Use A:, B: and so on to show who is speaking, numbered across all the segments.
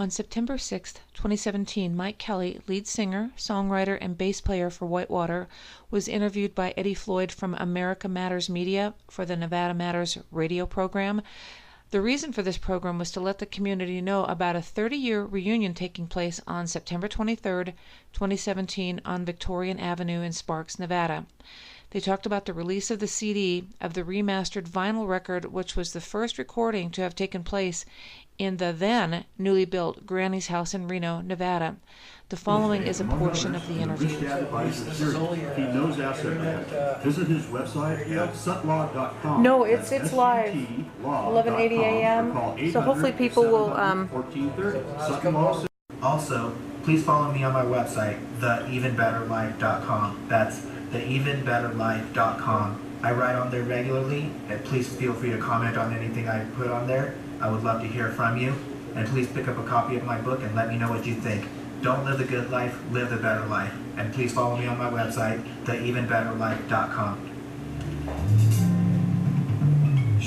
A: On September 6, 2017, Mike Kelley, lead singer, songwriter, and bass player for Whitewater, was interviewed by Eddie Floyd from America Matters Media for the Nevada Matters radio program. The reason for this program was to let the community know about a 30-year reunion taking place on September 23, 2017 on Victorian Avenue in Sparks, Nevada. They talked about the release of the CD of the remastered vinyl record, which was the first recording to have taken place in the then newly built Granny's house in Reno, Nevada. The following is a portion of the interview.
B: He knows asset. Visit his website at sutlog.com.
C: No, it's live. 11:80 a.m. So hopefully people will.
D: Also, please follow me on my website, theevenbetterlife.com. That's theevenbetterlife.com. I write on there regularly, and please feel free to comment on anything I put on there. I would love to hear from you, and please pick up a copy of my book and let me know what you think. Don't live the good life, live the better life. And please follow me on my website, theevenbetterlife.com.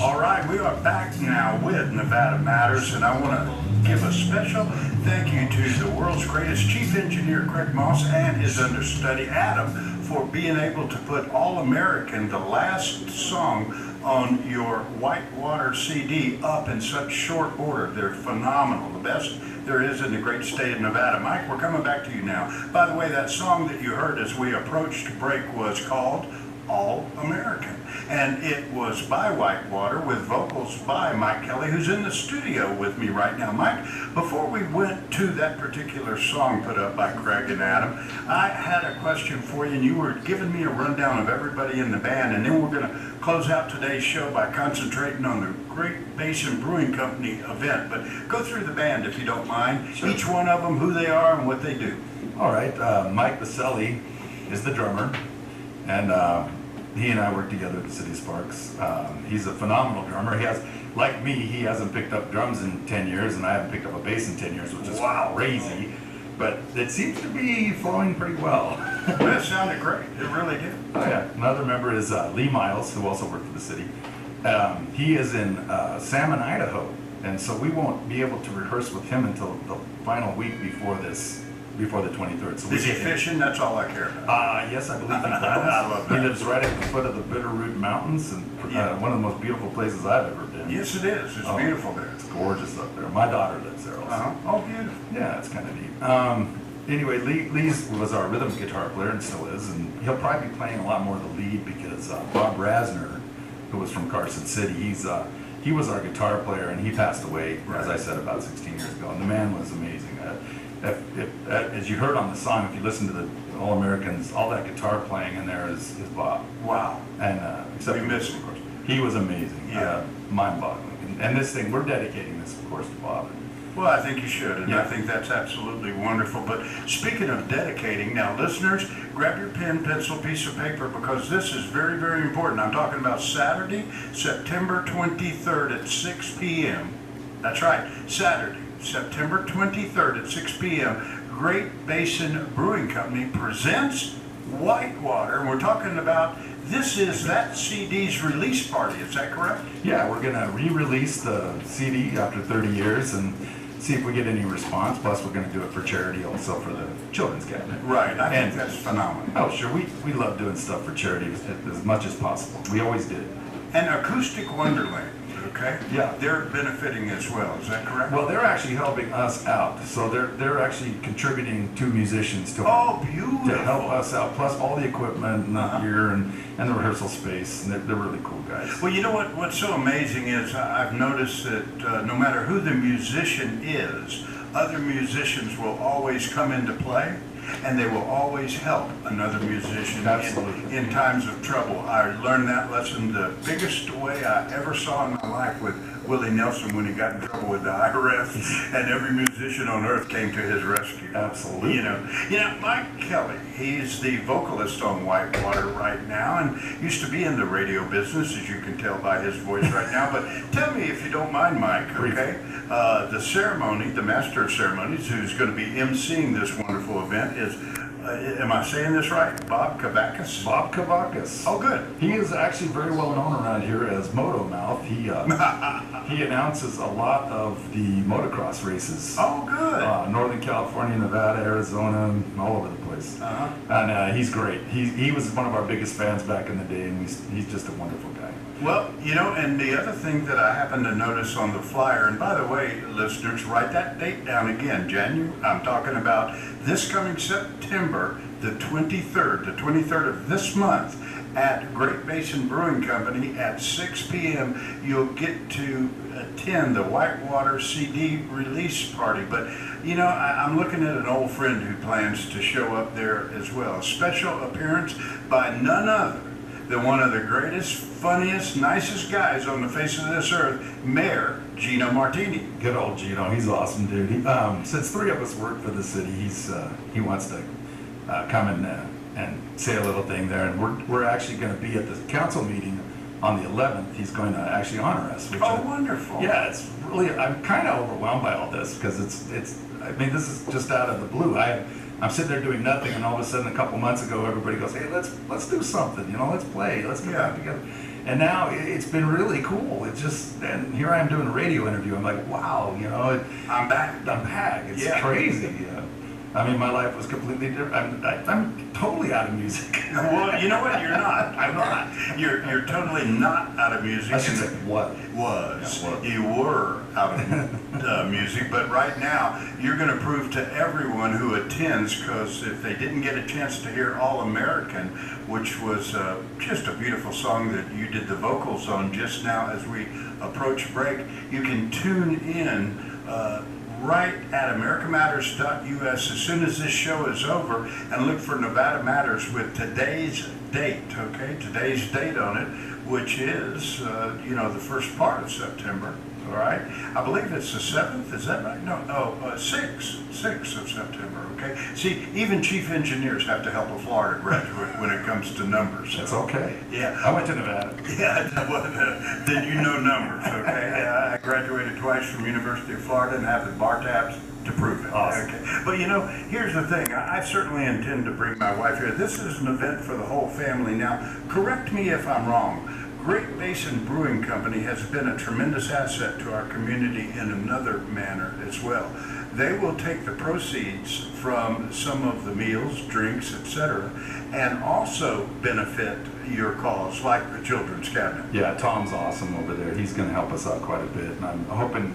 E: All right, we are back now with Nevada Matters, and I want to give a special thank you to the world's greatest chief engineer, Craig Moss, and his understudy, Adam, for being able to put All American, the last song on your Whitewater CD, up in such short order. They're phenomenal, the best there is in the great state of Nevada. Mike, we're coming back to you now. By the way, that song that you heard as we approached break was called All American, and it was by Whitewater with vocals by Mike Kelley, who's in the studio with me right now. Mike, before we went to that particular song put up by Craig and Adam, I had a question for you, and you were giving me a rundown of everybody in the band, and then we're going to close out today's show by concentrating on the Great Basin Brewing Company event. But go through the band if you don't mind. Sure. Each one of them, who they are and what they do.
F: All right, Mike Baselli is the drummer, and he and I work together at the City of Sparks. He's a phenomenal drummer. He has, like me, he hasn't picked up drums in 10 years, and I haven't picked up a bass in 10 years, which is crazy. But it seems to be flowing pretty well.
E: Well, it sounded great. It really did.
F: Oh yeah. Another member is Lee Miles, who also worked for the city. He is in Salmon, Idaho, and so we won't be able to rehearse with him until the final week before the 23rd. So
E: is he fishing? That's all I care about.
F: Yes, I believe he does.
E: I love that.
F: He lives right at the foot of the Bitterroot Mountains, and one of the most beautiful places I've ever been.
E: Yes, it is. It's beautiful there.
F: It's gorgeous up there. My daughter lives there also.
E: Oh, beautiful.
F: Yeah, it's kind of neat. Anyway, Lee was our rhythm guitar player and still is, and he'll probably be playing a lot more of the lead because Bob Rasner, who was from Carson City, he was our guitar player, and he passed away, as I said, about 16 years ago. And the man was amazing. As you heard on the song, if you listen to the All Americans, all that guitar playing in there is Bob.
E: Wow.
F: And except
E: we miss him, of course.
F: He was amazing.
E: Yeah.
F: Mind-boggling. And this thing, we're dedicating this, of course, to Bob.
E: Well, I think you should, and I think that's absolutely wonderful. But speaking of dedicating, now listeners, grab your pen, pencil, piece of paper, because this is very, very important. I'm talking about Saturday, September 23rd at 6 p.m. That's right, Saturday, September 23rd at 6 p.m. Great Basin Brewing Company presents Whitewater, and we're talking about this is that CD's release party. Is that correct?
F: Yeah, we're going to re-release the CD after 30 years and see if we get any response. Plus, we're going to do it for charity also for the Children's Cabinet.
E: Right, I think that's phenomenal.
F: Oh, sure. We love doing stuff for charity as much as possible. We always did.
E: And Acoustic Wonderland, okay?
F: Yeah.
E: They're benefiting as well, is that correct?
F: Well, they're actually helping us out. So they're actually contributing 2 musicians to
E: beautiful.
F: To help us out, plus all the equipment and the gear and the rehearsal space. And they're really cool guys.
E: Well, you know what's so amazing is I've noticed that no matter who the musician is, other musicians will always come into play, and they will always help another musician in times of trouble. I learned that lesson the biggest way I ever saw in my life with Willie Nelson when he got in trouble with the IRS, and every musician on earth came to his rescue.
F: Absolutely.
E: You know, Mike Kelley, he's the vocalist on Whitewater right now, and used to be in the radio business, as you can tell by his voice right now. But tell me, if you don't mind, Mike, okay? The ceremony, the master of ceremonies, who's going to be emceeing this wonderful event, is am I saying this right? Bob Kavakis?
F: Bob Kavakis.
E: Oh, good.
F: He is actually very well known around here as Moto Mouth. He he announces a lot of the motocross races.
E: Oh, good.
F: Northern California, Nevada, Arizona, all over the place. And he's great. He was one of our biggest fans back in the day, and he's just a wonderful guy.
E: Well, you know, and the other thing that I happened to notice on the flyer, and by the way, listeners, write that date down again, I'm talking about this coming September, the 23rd of this month, at Great Basin Brewing Company at 6 p.m. You'll get to attend the Whitewater CD release party. But, you know, I'm looking at an old friend who plans to show up there as well. A special appearance by none other than one of the greatest, funniest, nicest guys on the face of this earth, Mayor Gino Martini.
F: Good old Gino. He's awesome, dude. Since three of us work for the city, he wants to come and say a little thing there. And we're actually going to be at the council meeting on the 11th. He's going to actually honor us. Which
E: wonderful. Yeah,
F: it's really, I'm kind of overwhelmed by all this because I mean, this is just out of the blue. I'm sitting there doing nothing, and all of a sudden, a couple months ago, everybody goes, "Hey, let's do something. You know, let's play. Let's get back together." And now it's been really cool. And here I am doing a radio interview. I'm like, wow, you know,
E: I'm back.
F: It's crazy. I mean, my life was completely different. I'm totally out of music.
E: Well, you know what? You're not. I'm not. You're totally not out of music.
F: I should say what?
E: You were out of music, but right now you're going to prove to everyone who attends, because if they didn't get a chance to hear All American, which was just a beautiful song that you did the vocals on just now as we approach break, you can tune in right at americamatters.us as soon as this show is over, and look for Nevada Matters with today's date, okay? Today's date on it, which is, you know, the first part of September, all right? I believe it's the 7th, is that right? No, 6th of September, okay? See, even chief engineers have to help a Florida graduate when it comes to numbers.
F: That's okay.
E: Yeah.
F: I went to Nevada.
E: Yeah, well, then you know numbers, okay? I graduated twice from University of Florida and have the bar tabs to prove it.
F: Awesome.
E: Okay. But you know, here's the thing. I certainly intend to bring my wife here. This is an event for the whole family. Now, correct me if I'm wrong. Great Basin Brewing Company has been a tremendous asset to our community in another manner as well. They will take the proceeds from some of the meals, drinks, etc., and also benefit your cause, like the Children's Cabinet.
F: Yeah, Tom's awesome over there. He's going to help us out quite a bit, and I'm hoping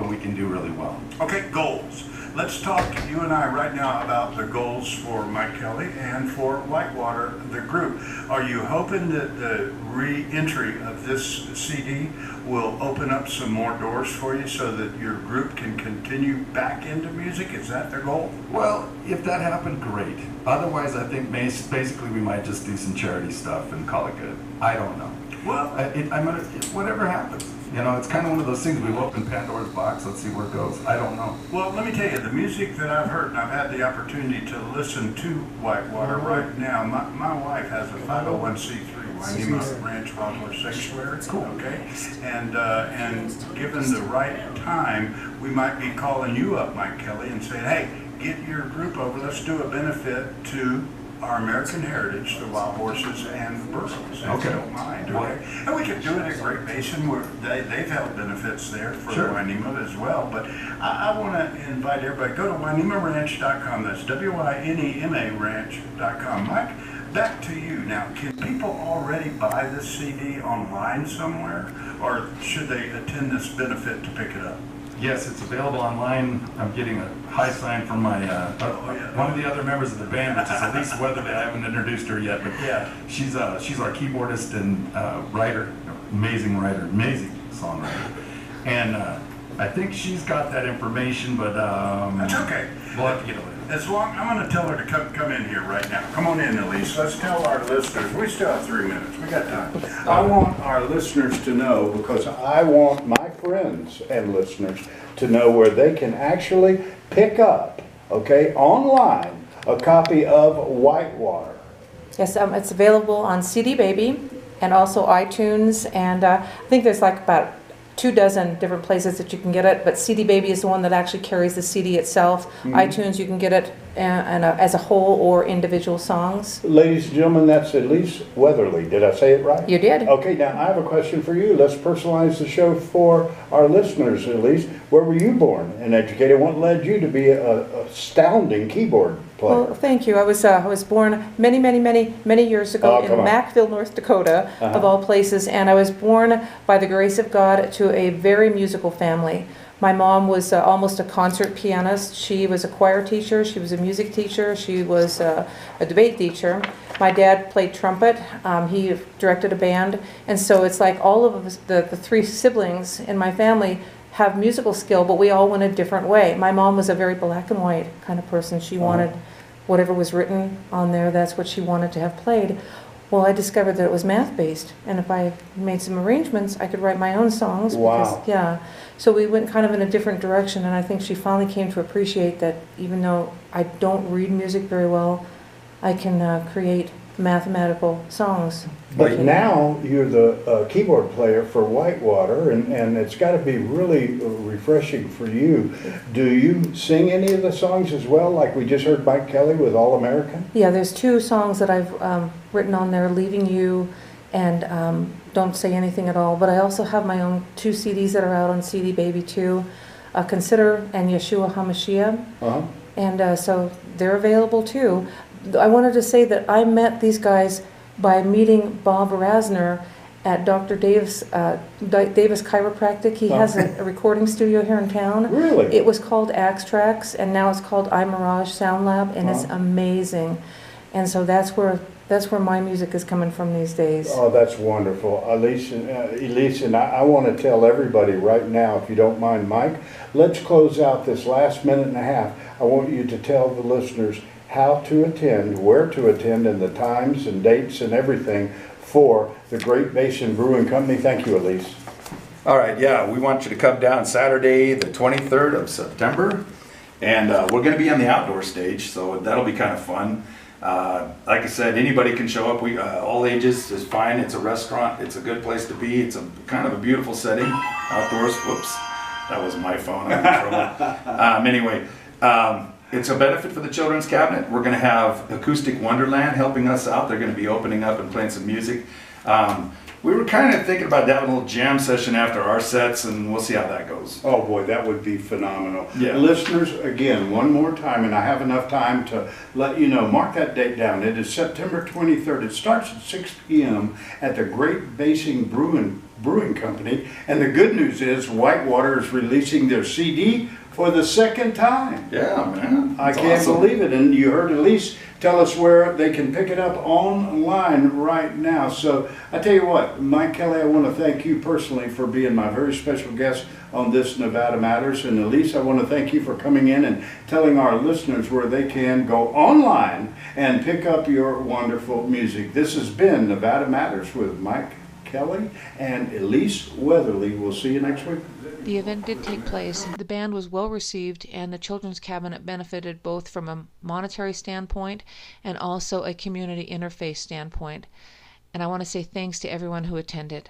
F: we can do really well.
E: Okay, goals. Let's talk, you and I, right now about the goals for Mike Kelley and for Whitewater, the group. Are you hoping that the re-entry of this CD will open up some more doors for you so that your group can continue back into music? Is that the goal?
F: Well, if that happened, great. Otherwise, I think basically we might just do some charity stuff and call it good. I don't know.
E: Well,
F: whatever happens. You know, it's kind of one of those things. We've opened Pandora's box. Let's see where it goes. I don't know.
E: Well, let me tell you, the music that I've heard, and I've had the opportunity to listen to Whitewater right now. My wife has a 501c3, Wainima Ranch Wildlife Sanctuary.
F: Cool.
E: Okay, and given the right time, we might be calling you up, Mike Kelley, and saying, hey, get your group over. Let's do a benefit to our American heritage, the wild horses and the burros, if you don't mind. Okay? And we could do it at Great Basin, where they've held benefits there for Wainima as well. But I want to invite everybody, go to WainimaRanch.com. That's WINEMA Ranch.com. Mike, back to you. Now, can people already buy this CD online somewhere, or should they attend this benefit to pick it up?
F: Yes, it's available online. I'm getting a high sign from my one of the other members of the band, which is Elise Weatherly. I haven't introduced her yet, but she's our keyboardist and writer, amazing songwriter, and I think she's got that information, but
E: that's okay.
F: We'll have to get it later.
E: As long, I'm going to tell her to come in here right now. Come on in, Elise. Let's tell our listeners. We still have 3 minutes. We got time. I want our listeners to know, because I want my friends and listeners to know where they can actually pick up, okay, online, a copy of Whitewater.
C: Yes, it's available on CD Baby and also iTunes, and I think there's like about 24 different places that you can get it, but CD Baby is the one that actually carries the CD itself. iTunes, you can get it as a whole or individual songs.
B: Ladies and gentlemen, that's Elise Weatherly. Did I say it right?
C: You did.
B: Okay, now I have a question for you. Let's personalize the show for our listeners, Elise. Where were you born and educated? What led you to be an astounding keyboard player?
C: Well, thank you. I was born many years ago in Mackville, North Dakota, of all places, and I was born by the grace of God to a very musical family. My mom was almost a concert pianist. She was a choir teacher. She was a music teacher. She was a debate teacher. My dad played trumpet. He directed a band. And so it's like all of us, the three siblings in my family have musical skill, but we all went a different way. My mom was a very black and white kind of person. She wanted whatever was written on there, that's what she wanted to have played. Well, I discovered that it was math-based, and if I made some arrangements, I could write my own songs.
B: Wow.
C: Because, yeah. So we went kind of in a different direction, and I think she finally came to appreciate that even though I don't read music very well, I can create mathematical songs.
B: But now you're the keyboard player for Whitewater, and it's got to be really refreshing for you. Do you sing any of the songs as well, like we just heard Mike Kelley with All American?
C: Yeah, there's two songs that I've written on there, Leaving You and Don't Say Anything at All. But I also have my own 2 CDs that are out on CD Baby too, Consider and Yeshua HaMashiach. And so they're available too. I wanted to say that I met these guys by meeting Bob Rasner at Dr. Davis Chiropractic. He has a recording studio here in town.
B: Really?
C: It was called Axe Tracks, and now it's called iMirage Sound Lab, and it's amazing. And so that's where my music is coming from these days.
B: Oh, that's wonderful. Elise, and I want to tell everybody right now, if you don't mind, Mike, let's close out this last minute and a half. I want you to tell the listeners how to attend, where to attend, and the times and dates and everything for the Great Basin Brewing Company. Thank you, Elise.
F: All right, yeah, we want you to come down Saturday, the 23rd of September, and we're going to be on the outdoor stage, so that'll be kind of fun. Like I said, anybody can show up. We all ages is fine. It's a restaurant. It's a good place to be. It's a kind of a beautiful setting, outdoors. Whoops, that was my phone. I'm in trouble. Anyway. It's a benefit for the Children's Cabinet. We're going to have Acoustic Wonderland helping us out. They're going to be opening up and playing some music. We were kind of thinking about having a little jam session after our sets, and we'll see how that goes.
B: Oh boy, that would be phenomenal.
F: Yeah.
B: Listeners, again, one more time, and I have enough time to let you know, mark that date down. It is September 23rd. It starts at 6 p.m. at the Great Basin Brewing Company. And the good news is Whitewater is releasing their CD for the second time.
F: Yeah, man.
B: I can't believe it. And you heard Elise tell us where they can pick it up online right now. So I tell you what, Mike Kelley, I want to thank you personally for being my very special guest on this Nevada Matters. And Elise, I want to thank you for coming in and telling our listeners where they can go online and pick up your wonderful music. This has been Nevada Matters with Mike Kelley and Elise Weatherly. We'll see you next week.
A: The event did take place. The band was well received, and the Children's Cabinet benefited both from a monetary standpoint and also a community interface standpoint. And I want to say thanks to everyone who attended.